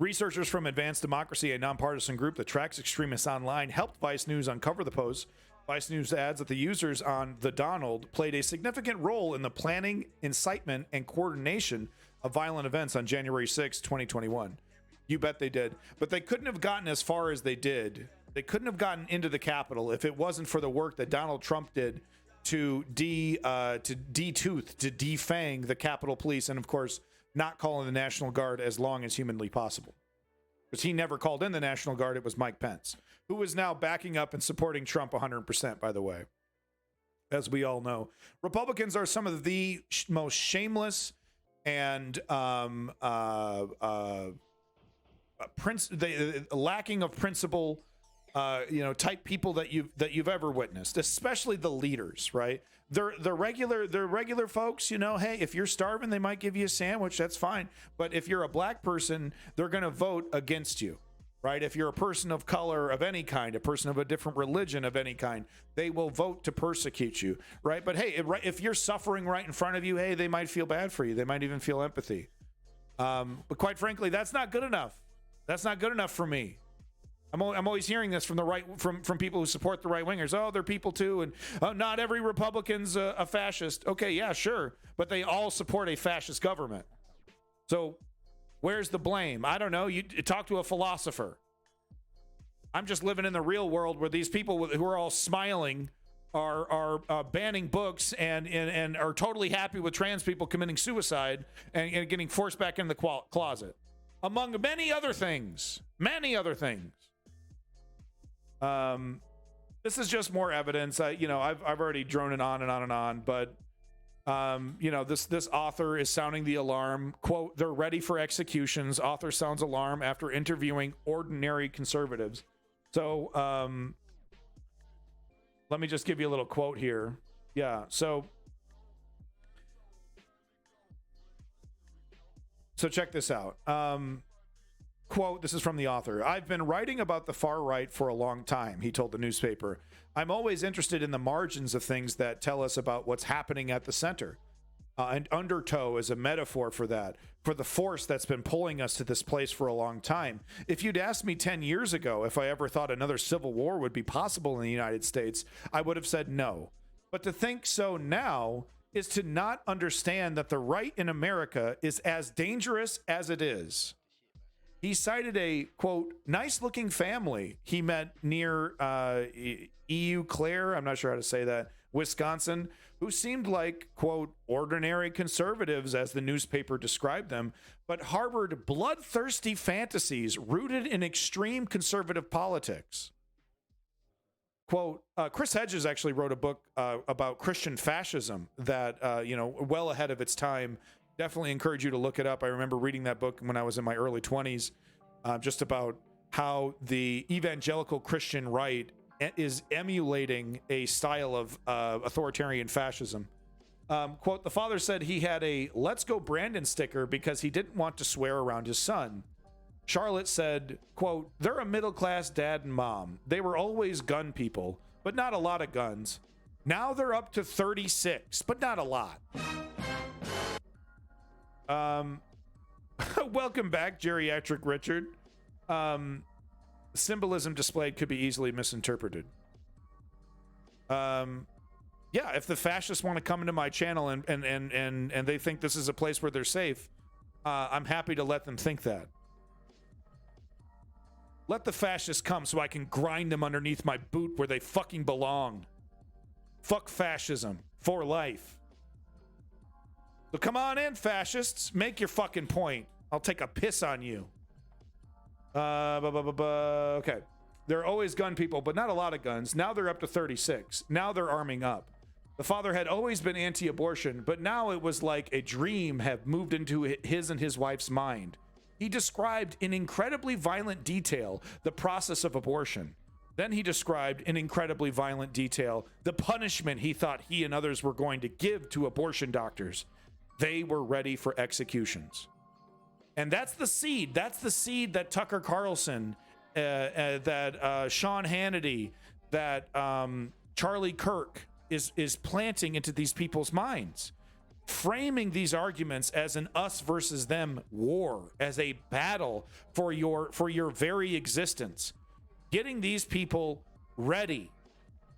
Researchers from Advanced Democracy, a nonpartisan group that tracks extremists online, helped Vice News uncover the post. Vice News adds that the users on The Donald played a significant role in the planning, incitement, and coordination of violent events on January 6, 2021. You bet they did. But they couldn't have gotten as far as they did. They couldn't have gotten into the Capitol if it wasn't for the work that Donald Trump did to defang the Capitol Police, and of course, not calling the National Guard as long as humanly possible. Because he never called in the National Guard. It was Mike Pence, who is now backing up and supporting Trump 100%, by the way. As we all know, Republicans are some of the most shameless and lacking of principle, type people that you've ever witnessed, especially the leaders, right? They're regular folks, hey, if you're starving, they might give you a sandwich, that's fine. But if you're a black person, they're going to vote against you, right? If you're a person of color of any kind, a person of a different religion of any kind, they will vote to persecute you, right? But hey, if you're suffering right in front of you, hey, they might feel bad for you. They might even feel empathy. But quite frankly, that's not good enough. That's not good enough for me. I'm always hearing this from the right, from people who support the right wingers. Oh, they're people too, and not every Republican's a fascist. Okay, yeah, sure, but they all support a fascist government. So, where's the blame? I don't know. You talk to a philosopher. I'm just living in the real world where these people who are all smiling are banning books and are totally happy with trans people committing suicide and getting forced back in the closet, among many other things. Many other things. This is just more evidence. I've already droned it on and on and on, but this author is sounding the alarm. Quote, they're ready for executions. Author sounds alarm after interviewing ordinary conservatives. So let me just give you a little quote here. Yeah, so check this out. Quote, this is from the author. I've been writing about the far right for a long time, he told the newspaper. I'm always interested in the margins of things that tell us about what's happening at the center. And undertow is a metaphor for that, for the force that's been pulling us to this place for a long time. If you'd asked me 10 years ago if I ever thought another civil war would be possible in the United States, I would have said no. But to think so now is to not understand that the right in America is as dangerous as it is. He cited a, quote, nice-looking family he met near Eau Claire, I'm not sure how to say that, Wisconsin, who seemed like, quote, ordinary conservatives, as the newspaper described them, but harbored bloodthirsty fantasies rooted in extreme conservative politics. Quote, Chris Hedges actually wrote a book about Christian fascism that, well ahead of its time. Definitely encourage you to look it up. I remember reading that book when I was in my early 20s, just about how the evangelical Christian right is emulating a style of authoritarian fascism. Quote, the father said he had a "Let's Go Brandon" sticker because he didn't want to swear around his son. Charlotte said, quote, they're a middle-class dad and mom. They were always gun people, but not a lot of guns. Now they're up to 36, but not a lot. Welcome back, Geriatric Richard. Symbolism displayed could be easily misinterpreted. Yeah, if the fascists want to come into my channel and they think this is a place where they're safe, I'm happy to let them think that. Let the fascists come so I can grind them underneath my boot where they fucking belong. Fuck fascism for life. So come on in, fascists. Make your fucking point. I'll take a piss on you. Okay. They're always gun people, but not a lot of guns. Now they're up to 36. Now they're arming up. The father had always been anti-abortion, but now it was like a dream had moved into his and his wife's mind. He described in incredibly violent detail the process of abortion. Then he described in incredibly violent detail the punishment he thought he and others were going to give to abortion doctors. They were ready for executions. And that's the seed. That's the seed that Tucker Carlson, that Sean Hannity, that Charlie Kirk is planting into these people's minds. Framing these arguments as an us versus them war, as a battle for your very existence. Getting these people ready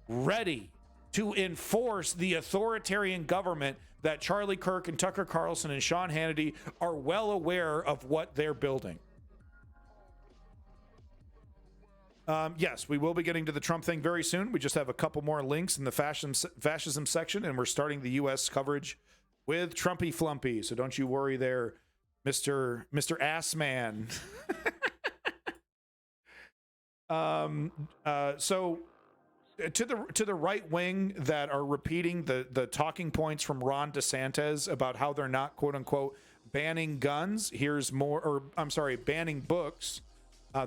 to enforce the authoritarian government that Charlie Kirk and Tucker Carlson and Sean Hannity are well aware of what they're building. Yes, we will be getting to the Trump thing very soon. We just have a couple more links in the fascism section, and we're starting the U.S. coverage with Trumpy Flumpy. So don't you worry there, Mr. Assman. So to the right wing that are repeating the talking points from Ron DeSantis about how they're not, quote unquote, banning guns. Here's more, or I'm sorry, banning books.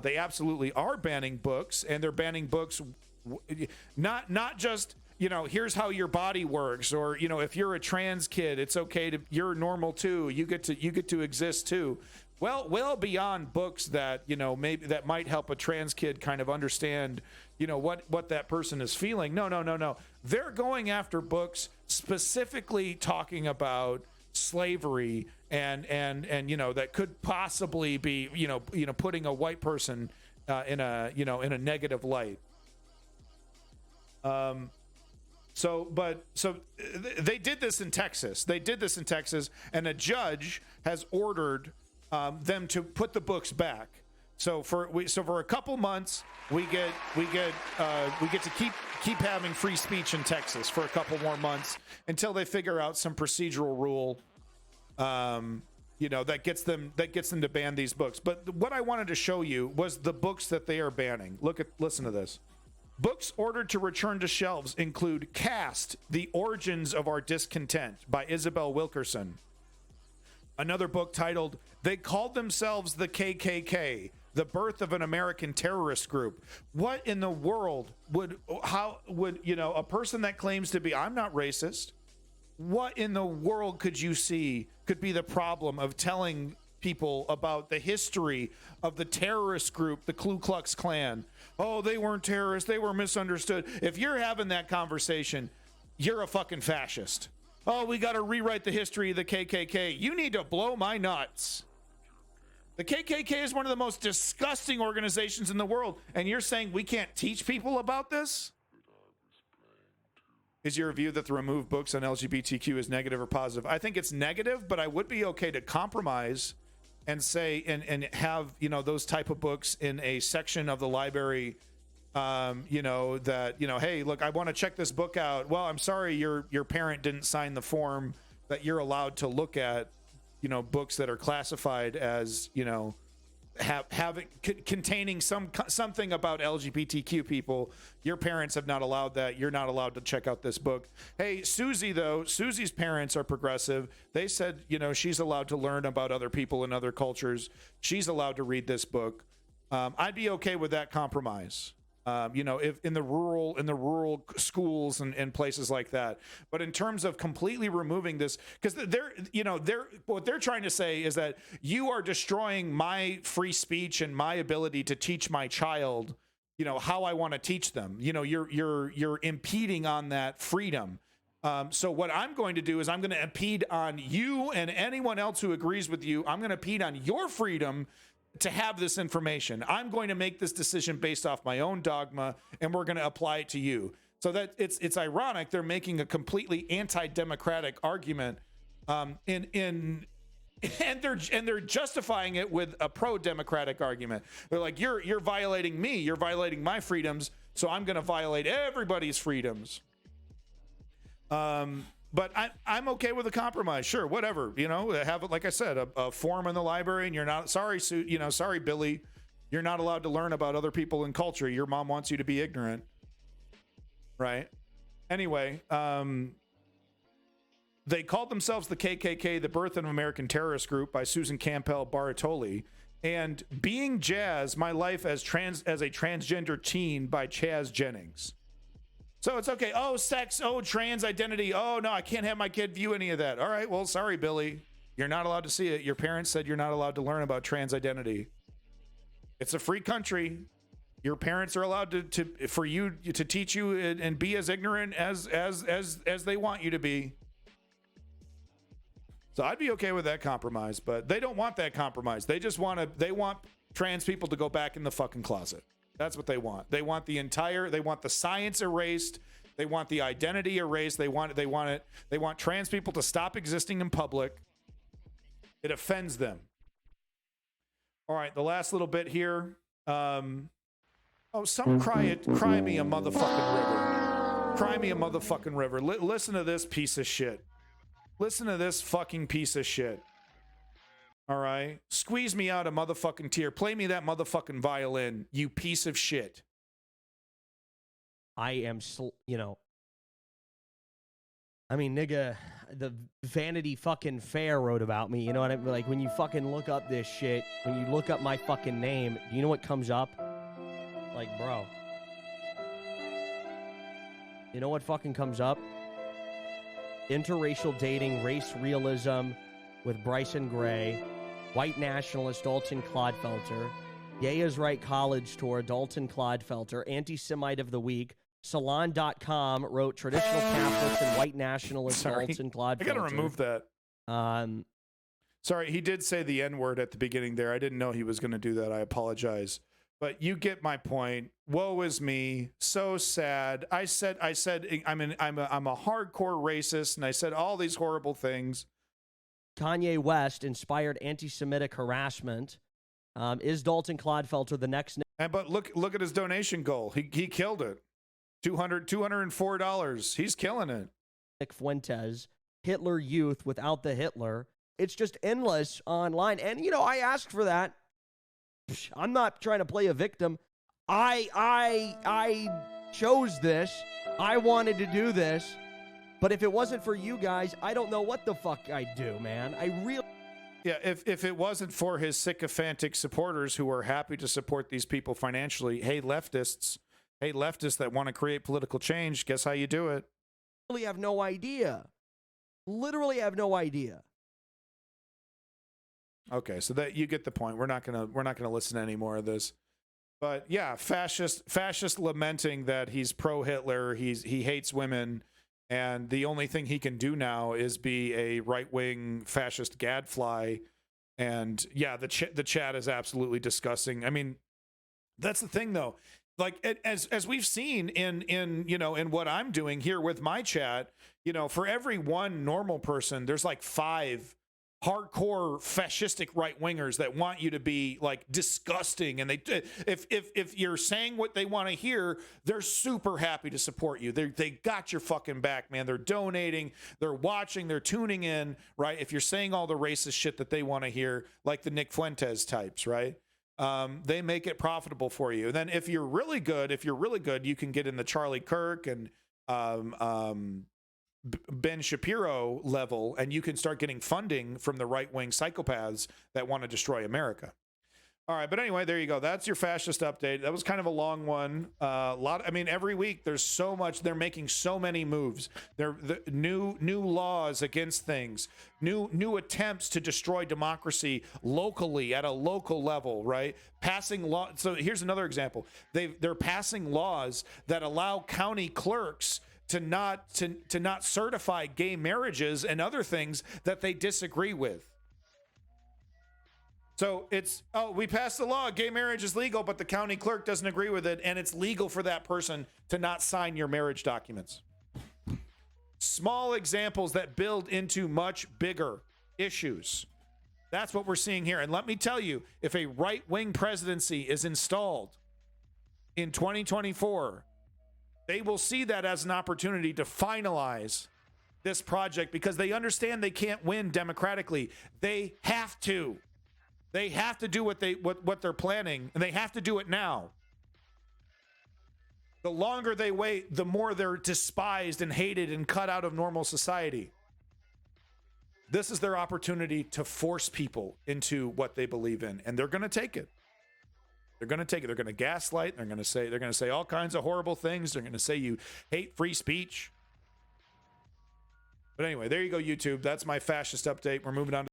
They absolutely are banning books, and they're banning books not just, here's how your body works, or, if you're a trans kid, it's okay to, you're normal too. You get to exist too. Well beyond books that, maybe that might help a trans kid kind of understand, what that person is feeling. No. They're going after books specifically talking about slavery and that could possibly be, putting a white person in a negative light. So they did this in Texas. And a judge has ordered them to put the books back. So for a couple months, we get to keep having free speech in Texas for a couple more months until they figure out some procedural rule, that gets them to ban these books. But what I wanted to show you was the books that they are banning. Listen to this. Books ordered to return to shelves include Caste: The Origins of Our Discontent by Isabel Wilkerson. Another book titled They Called Themselves the KKK: The Birth of an American Terrorist Group. What in the world would a person that claims to be, I'm not racist, what in the world could you see could be the problem of telling people about the history of the terrorist group, the Ku Klux Klan? Oh, they weren't terrorists, they were misunderstood. If you're having that conversation, you're a fucking fascist. Oh, we got to rewrite the history of the KKK. You need to blow my nuts. The KKK is one of the most disgusting organizations in the world, and you're saying we can't teach people about this? Is your view that the removed books on LGBTQ is negative or positive? I think it's negative, but I would be okay to compromise and say and have, you know, those type of books in a section of the library, you know, that, you know, hey, look, I want to check this book out. Well, I'm sorry, your parent didn't sign the form that you're allowed to look at, you know, books that are classified as, you know, containing something about LGBTQ people. Your parents have not allowed that. You're not allowed to check out this book. Hey, Susie, though, Susie's parents are progressive. They said, you know, she's allowed to learn about other people in other cultures. She's allowed to read this book. I'd be okay with that compromise. You know, if in the rural schools and places like that. But in terms of completely removing this, because what they're trying to say is that you are destroying my free speech and my ability to teach my child, you know, how I want to teach them. You know, you're impeding on that freedom. So what I'm going to do is I'm going to impede on you and anyone else who agrees with you. I'm going to impede on your freedom to have this information. I'm going to make this decision based off my own dogma, and we're going to apply it to you. So that it's ironic they're making a completely anti-democratic argument, and they're justifying it with a pro-democratic argument. They're like, you're violating me, you're violating my freedoms, so I'm going to violate everybody's freedoms. But I'm okay with a compromise. Sure, whatever. You know, have it, like I said, a form in the library, and you're not sorry, Billy, you're not allowed to learn about other people and culture. Your mom wants you to be ignorant, right? Anyway, they called themselves the KKK, the Birth of an American Terrorist Group, by Susan Campbell Baratoli, and Being Jazz: My Life as a Transgender Teen by Chaz Jennings. So it's okay. Oh, sex. Oh, trans identity. Oh, no, I can't have my kid view any of that. All right, well, sorry, Billy. You're not allowed to see it. Your parents said you're not allowed to learn about trans identity. It's a free country. Your parents are allowed for you to teach you and be as ignorant as they want you to be. So I'd be okay with that compromise, but they don't want that compromise. They want trans people to go back in the fucking closet. That's what they want. They want the science erased. They want the identity erased. They want trans people to stop existing in public. It offends them. All right, the last little bit here. Cry me a motherfucking river. Cry me a motherfucking river. Listen to this piece of shit. Listen to this fucking piece of shit. All right. Squeeze me out a motherfucking tear. Play me that motherfucking violin, you piece of shit. I am, I mean, nigga, the Vanity fucking Fair wrote about me. You know what I mean? Like, when you fucking look up this shit, when you look up my fucking name, do you know what comes up? Like, bro. You know what fucking comes up? Interracial dating, race realism with Bryson Gray. White nationalist Dalton Clodfelter, Gay is Right college tour Dalton Clodfelter, Anti-Semite of the Week, Salon.com wrote traditional Catholics and white nationalist Dalton Clodfelter. I gotta remove that. Sorry, he did say the N-word at the beginning there. I didn't know he was going to do that. I apologize. But you get my point. Woe is me. So sad. I said I'm a hardcore racist, and I said all these horrible things. Kanye West inspired anti-Semitic harassment. Is Dalton Clodfelter the next? But look at his donation goal. He killed it. $204. He's killing it. Nick Fuentes, Hitler Youth without the Hitler. It's just endless online. And, you know, I asked for that. I'm not trying to play a victim. I chose this. I wanted to do this. But if it wasn't for you guys, I don't know what the fuck I'd do, man. Yeah, if it wasn't for his sycophantic supporters who are happy to support these people financially, hey, leftists that want to create political change, guess how you do it? Literally have no idea. Okay, so that you get the point. We're not gonna listen to any more of this. But yeah, fascist lamenting that he's pro-Hitler, he hates women, and the only thing he can do now is be a right-wing fascist gadfly. And yeah, the chat is absolutely disgusting. I mean, that's the thing though. like as we've seen in you know, in what I'm doing here with my chat, you know, for every one normal person, there's like 5 hardcore fascistic right wingers that want you to be like disgusting, and they if you're saying what they want to hear, they're super happy to support you. They got your fucking back, man. They're donating, they're watching, they're tuning in, right? If you're saying all the racist shit that they want to hear, like the Nick Fuentes types, right? They make it profitable for you. And then if you're really good, you can get in the Charlie Kirk and Ben Shapiro level, and you can start getting funding from the right-wing psychopaths that want to destroy America. All right, but anyway, there you go. That's your fascist update. That was kind of a long one. I mean, every week there's so much. They're making so many moves. The new laws against things, new attempts to destroy democracy locally at a local level, right? Passing law. So here's another example. They're passing laws that allow county clerks to not certify gay marriages and other things that they disagree with. So it's, oh, we passed the law, gay marriage is legal, but the county clerk doesn't agree with it, and it's legal for that person to not sign your marriage documents. Small examples that build into much bigger issues. That's what we're seeing here. And let me tell you, if a right-wing presidency is installed in 2024, they will see that as an opportunity to finalize this project, because they understand they can't win democratically. They have to. They have to do what they're planning, and they have to do it now. The longer they wait, the more they're despised and hated and cut out of normal society. This is their opportunity to force people into what they believe in, and they're going to take it. They're going to take it. They're going to gaslight. They're going to say all kinds of horrible things. They're going to say you hate free speech. But anyway, there you go, YouTube. That's my fascist update. We're moving on to